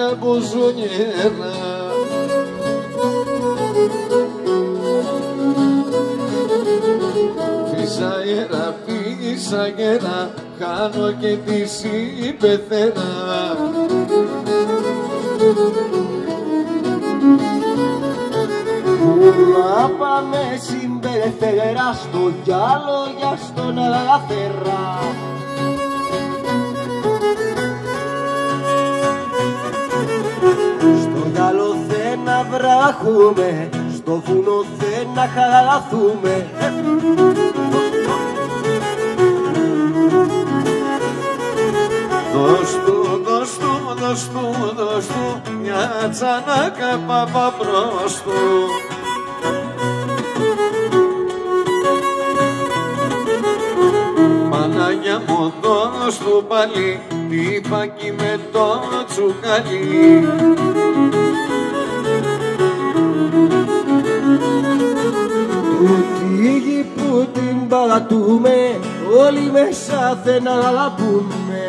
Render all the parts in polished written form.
μια μπουζουνιέρα. Φυσαέρα, φυσαέρα, χάνω και τη συμπεθέρα. Να πάμε συμπεθέρα στο γυάλο για στον Αθέρα. Στο γυάλο θε να βράχουμε, στο βουνό θε να χαθούμε. Δώσ' του μια τσανάκα παπαπρός του. Παναγιά μου δώσ' του πάλι τη φακή με το τσουκάλι. Τούτη η γη που την παρατούμε, όλοι μέσα θε να πούμε.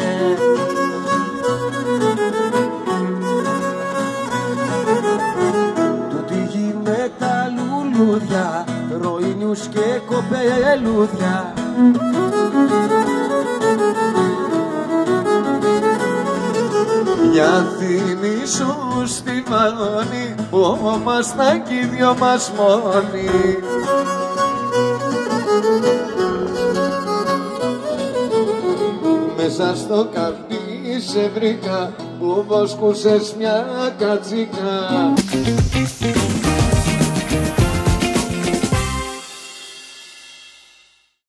Τούτη γη με τα λουλούδια, ροήνιους και κοπελούδια. Για θυμίσου στη Βαλόνη που ήμασταν κι οι δυο μας μόνοι. Μέσα στο καρπί σε βρήκα που βοσκούσες μια κατσίκα.